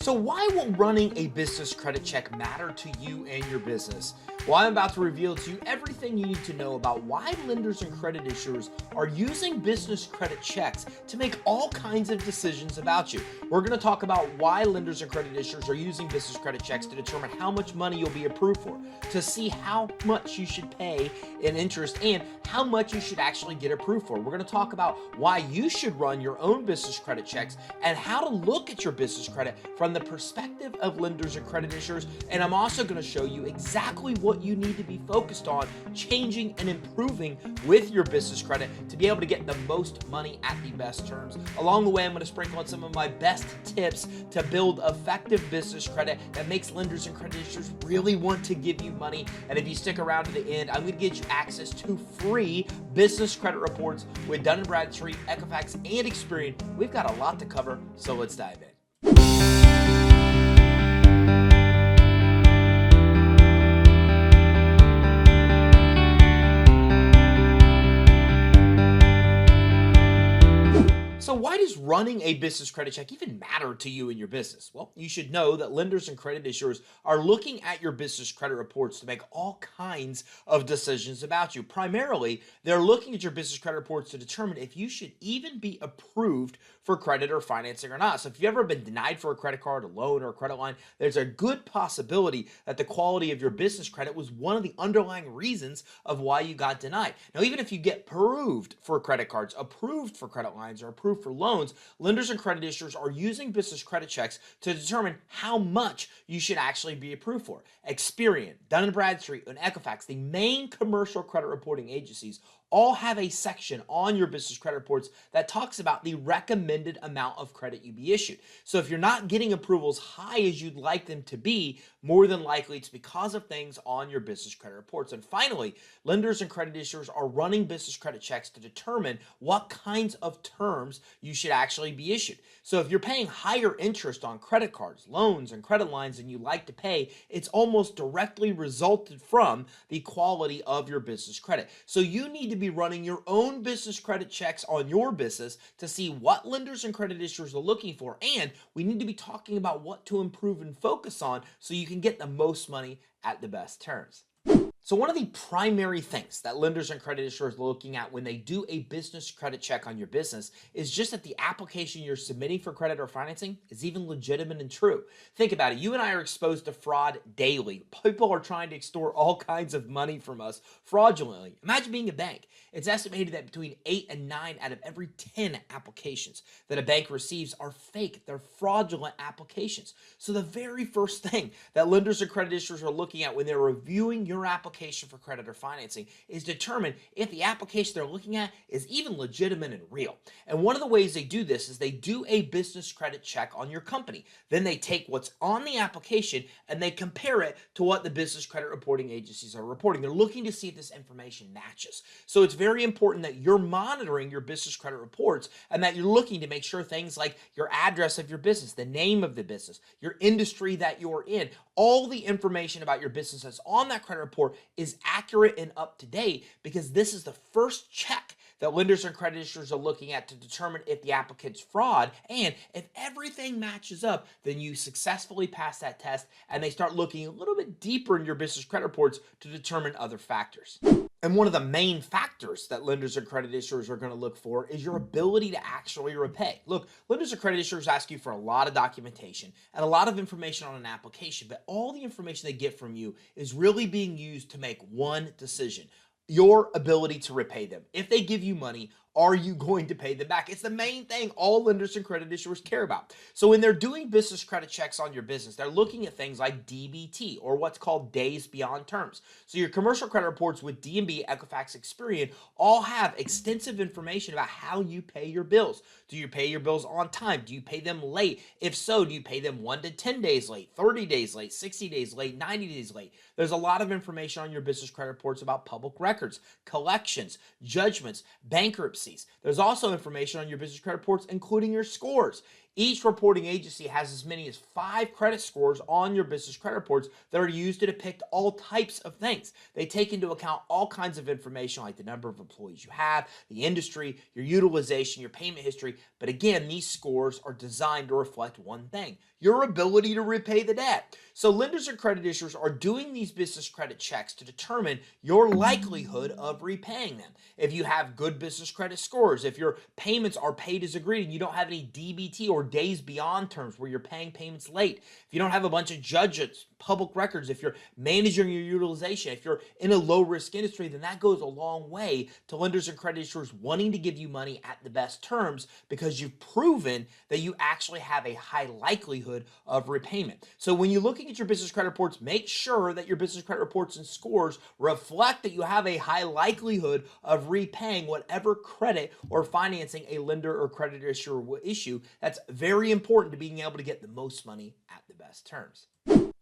So why will running a business credit check matter to you and your business? Well, I'm about to reveal to you everything you need to know about why lenders and credit issuers are using business credit checks to make all kinds of decisions about you. We're going to talk about why lenders and credit issuers are using business credit checks to determine how much money you'll be approved for, to see how much you should pay in interest, and how much you should actually get approved for. We're going to talk about why you should run your own business credit checks and how to look at your business credit from the perspective of lenders and credit issuers. And I'm also going to show you exactly what you need to be focused on changing and improving with your business credit to be able to get the most money at the best terms. Along the way, I'm going to sprinkle on some of my best tips to build effective business credit that makes lenders and credit issuers really want to give you money. And if you stick around to the end, I'm going to get you access to free business credit reports with Dun & Bradstreet, Equifax, and Experian. We've got a lot to cover, so let's dive in. So why does running a business credit check even matter to you and your business? Well, you should know that lenders and credit issuers are looking at your business credit reports to make all kinds of decisions about you. Primarily, they're looking at your business credit reports to determine if you should even be approved for credit or financing or not. So if you've ever been denied for a credit card, a loan, or a credit line, there's a good possibility that the quality of your business credit was one of the underlying reasons of why you got denied. Now, even if you get approved for credit cards, approved for credit lines, or approved for loans, lenders and credit issuers are using business credit checks to determine how much you should actually be approved for. Experian, Dun & Bradstreet, and Equifax, the main commercial credit reporting agencies, all have a section on your business credit reports that talks about the recommended amount of credit you be issued. So if you're not getting approvals high as you'd like them to be, more than likely it's because of things on your business credit reports. And finally, lenders and credit issuers are running business credit checks to determine what kinds of terms you should actually be issued. So if you're paying higher interest on credit cards, loans, and credit lines than you like to pay, it's almost directly resulted from the quality of your business credit. So you need to be running your own business credit checks on your business to see what lenders and credit issuers are looking for. And we need to be talking about what to improve and focus on so you can get the most money at the best terms. So one of the primary things that lenders and credit issuers are looking at when they do a business credit check on your business is just that the application you're submitting for credit or financing is even legitimate and true. Think about it. You and I are exposed to fraud daily. People are trying to extort all kinds of money from us fraudulently. Imagine being a bank. It's estimated that between 8 and 9 out of every 10 applications that a bank receives are fake. They're fraudulent applications. So the very first thing that lenders and credit issuers are looking at when they're reviewing your application for credit or financing is determine if the application they're looking at is even legitimate and real. And one of the ways they do this is they do a business credit check on your company. Then they take what's on the application and they compare it to what the business credit reporting agencies are reporting. They're looking to see if this information matches. So it's very important that you're monitoring your business credit reports and that you're looking to make sure things like your address of your business, the name of the business, your industry that you're in, all the information about your business that's on that credit report is accurate and up to date, because this is the first check that lenders and credit issuers are looking at to determine if the applicant's fraud. And if everything matches up, then you successfully pass that test and they start looking a little bit deeper in your business credit reports to determine other factors. And one of the main factors that lenders and credit issuers are going to look for is your ability to actually repay. Look, lenders and credit issuers ask you for a lot of documentation and a lot of information on an application, but all the information they get from you is really being used to make one decision: your ability to repay them. If they give you money, are you going to pay them back? It's the main thing all lenders and credit issuers care about. So when they're doing business credit checks on your business, they're looking at things like DBT, or what's called days beyond terms. So your commercial credit reports with D&B, Equifax, Experian all have extensive information about how you pay your bills. Do you pay your bills on time? Do you pay them late? If so, do you pay them 1 to 10 days late, 30 days late, 60 days late, 90 days late? There's a lot of information on your business credit reports about public records, collections, judgments, bankruptcy. There's also information on your business credit reports, including your scores. Each reporting agency has as many as 5 credit scores on your business credit reports that are used to depict all types of things. They take into account all kinds of information like the number of employees you have, the industry, your utilization, your payment history. But again, these scores are designed to reflect one thing: your ability to repay the debt. So lenders and credit issuers are doing these business credit checks to determine your likelihood of repaying them. If you have good business credit scores, if your payments are paid as agreed and you don't have any DBT or days beyond terms where you're paying payments late, if you don't have a bunch of judges, public records, if you're managing your utilization, if you're in a low risk industry, then that goes a long way to lenders and credit issuers wanting to give you money at the best terms because you've proven that you actually have a high likelihood of repayment. So when you're looking at your business credit reports, make sure that your business credit reports and scores reflect that you have a high likelihood of repaying whatever credit or financing a lender or credit issuer will issue. That's very important to being able to get the most money at the best terms.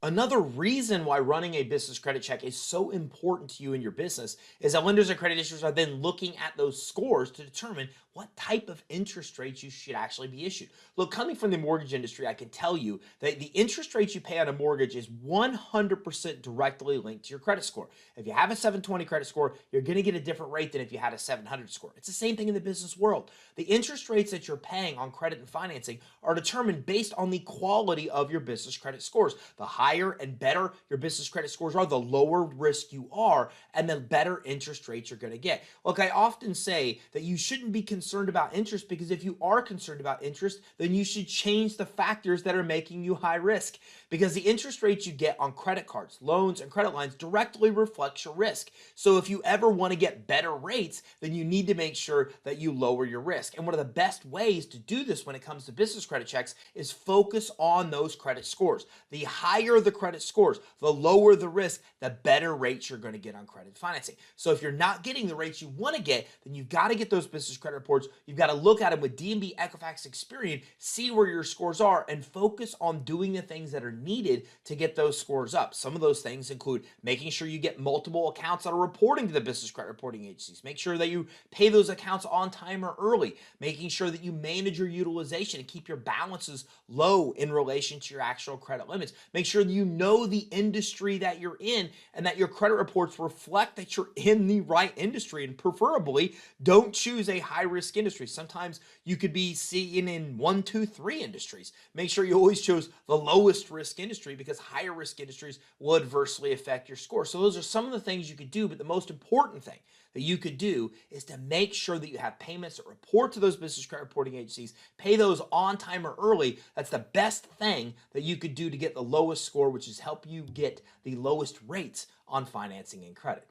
Another reason why running a business credit check is so important to you in your business is that lenders and credit issuers are then looking at those scores to determine what type of interest rates you should actually be issued. Look, coming from the mortgage industry, I can tell you that the interest rates you pay on a mortgage is 100% directly linked to your credit score. If you have a 720 credit score, you're going to get a different rate than if you had a 700 score. It's the same thing in the business world. The interest rates that you're paying on credit and financing are determined based on the quality of your business credit scores. The higher and better your business credit scores are, the lower risk you are, and the better interest rates you're going to get. Look, I often say that you shouldn't be concerned about interest because if you are concerned about interest, then you should change the factors that are making you high risk because the interest rates you get on credit cards, loans, and credit lines directly reflects your risk. So if you ever want to get better rates, then you need to make sure that you lower your risk. And one of the best ways to do this when it comes to business credit checks is focus on those credit scores. The higher the credit scores, the lower the risk, the better rates you're going to get on credit financing. So if you're not getting the rates you want to get, then you've got to get those business credit reports. You've got to look at them with D&B, Equifax, Experian, see where your scores are, and focus on doing the things that are needed to get those scores up. Some of those things include making sure you get multiple accounts that are reporting to the business credit reporting agencies. Make sure that you pay those accounts on time or early. Making sure that you manage your utilization and keep your balances low in relation to your actual credit limits. Make sure that you know the industry that you're in and that your credit reports reflect that you're in the right industry, and preferably don't choose a high risk industry. Sometimes you could be seen in 1, 2, 3 industries. Make sure you always choose the lowest risk industry because higher risk industries will adversely affect your score. So those are some of the things you could do, but the most important thing that you could do is to make sure that you have payments that report to those business credit reporting agencies, pay those on time or early. That's the best thing that you could do to get the lowest score, which is help you get the lowest rates on financing and credit.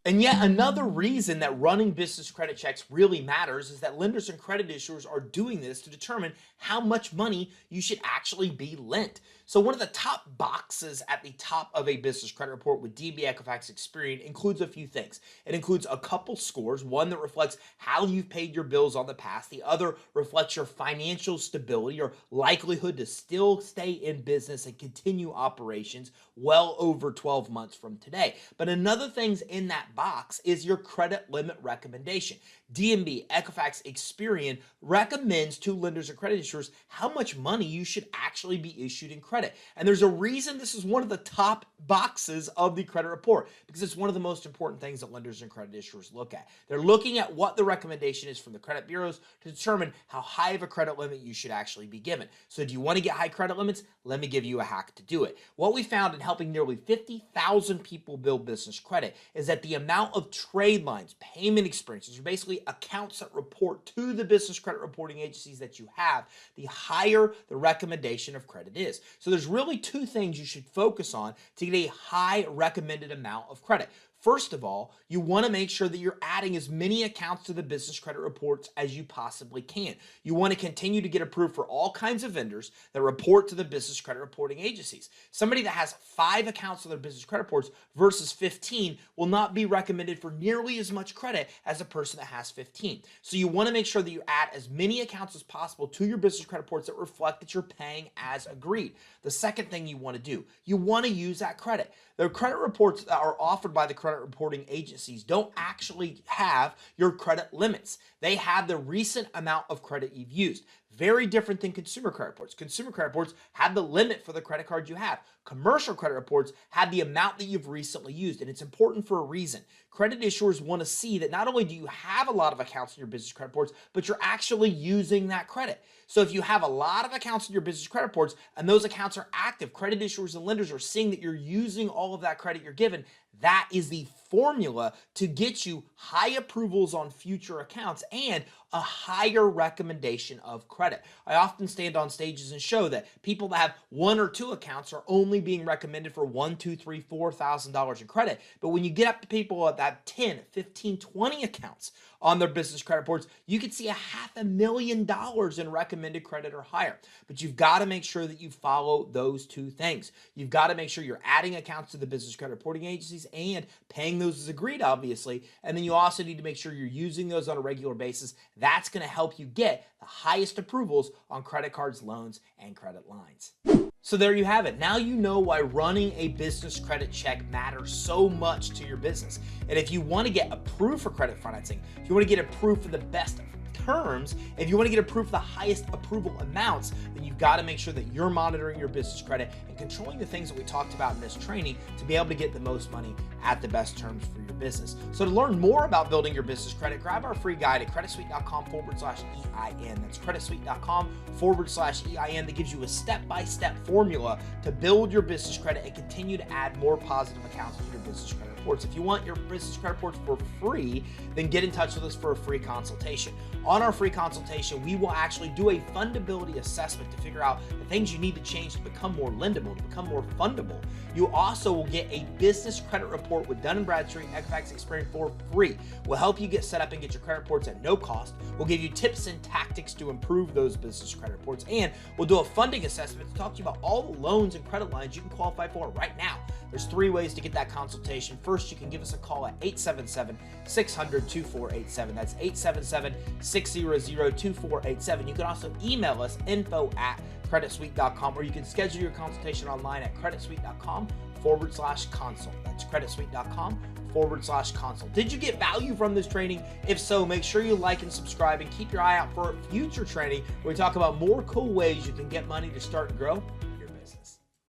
And yet another reason that running business credit checks really matters is that lenders and credit issuers are doing this to determine how much money you should actually be lent. So one of the top boxes at the top of a business credit report with D&B, Equifax, Experian includes a few things. It includes a couple scores, one that reflects how you've paid your bills on the past. The other reflects your financial stability or likelihood to still stay in business and continue operations well over 12 months from today. But another thing's in that box is your credit limit recommendation. D&B, Equifax, Experian recommends to lenders and credit issuers how much money you should actually be issued in credit. And there's a reason this is one of the top boxes of the credit report because it's one of the most important things that lenders and credit issuers look at. They're looking at what the recommendation is from the credit bureaus to determine how high of a credit limit you should actually be given. So do you want to get high credit limits? Let me give you a hack to do it. What we found in helping nearly 50,000 people build business credit is that the amount of trade lines, payment experiences, or basically accounts that report to the business credit reporting agencies that you have, the higher the recommendation of credit is. So there's really two things you should focus on to get a high recommended amount of credit. First of all, you want to make sure that you're adding as many accounts to the business credit reports as you possibly can. You want to continue to get approved for all kinds of vendors that report to the business credit reporting agencies. Somebody that has 5 accounts on their business credit reports versus 15 will not be recommended for nearly as much credit as a person that has 15. So you want to make sure that you add as many accounts as possible to your business credit reports that reflect that you're paying as agreed. The second thing you want to do, you want to use that credit. The credit reports that are offered by the credit reporting agencies don't actually have your credit limits. They have the recent amount of credit you've used. Very different than consumer credit reports. Consumer credit reports have the limit for the credit card you have. Commercial credit reports have the amount that you've recently used, and it's important for a reason. Credit issuers want to see that not only do you have a lot of accounts in your business credit reports, but you're actually using that credit. So if you have a lot of accounts in your business credit reports and those accounts are active, credit issuers and lenders are seeing that you're using all of that credit you're given. That is the formula to get you high approvals on future accounts and a higher recommendation of credit. I often stand on stages and show that people that have one or two accounts are only being recommended for $1,000, $2,000, $3,000, $4,000 in credit. But when you get up to people that have 10, 15, 20 accounts on their business credit reports, you can see $500,000 in recommended credit or higher. But you've got to make sure that you follow those two things. You've got to make sure you're adding accounts to the business credit reporting agencies and paying those as agreed, obviously. And then you also need to make sure you're using those on a regular basis. That's going to help you get the highest approvals on credit cards, loans, and credit lines. So there you have it. Now you know why running a business credit check matters so much to your business. And if you want to get approved for credit financing, if you want to get approved for the best terms, if you want to get approved for the highest approval amounts, then you've got to make sure that you're monitoring your business credit and controlling the things that we talked about in this training to be able to get the most money at the best terms for your business. So to learn more about building your business credit, grab our free guide at creditsuite.com/EIN. That's creditsuite.com/EIN that gives you a step-by-step formula to build your business credit and continue to add more positive accounts to your business credit reports. If you want your business credit reports for free, then get in touch with us for a free consultation. On our free consultation, we will actually do a fundability assessment to figure out the things you need to change to become more lendable, to become more fundable. You also will get a business credit report with Dun & Bradstreet and Equifax Experian for free. We'll help you get set up and get your credit reports at no cost. We'll give you tips and tactics to improve those business credit reports, and we'll do a funding assessment to talk to you about all the loans and credit lines you can qualify for right now. There's 3 ways to get that consultation. First, you can give us a call at 877-600-2487. That's 877-600-2487. You can also email us info@creditsuite.com, or you can schedule your consultation online at creditsuite.com/consult. That's creditsuite.com/consult. Did you get value from this training? If so, make sure you like and subscribe and keep your eye out for future training where we talk about more cool ways you can get money to start and grow your business.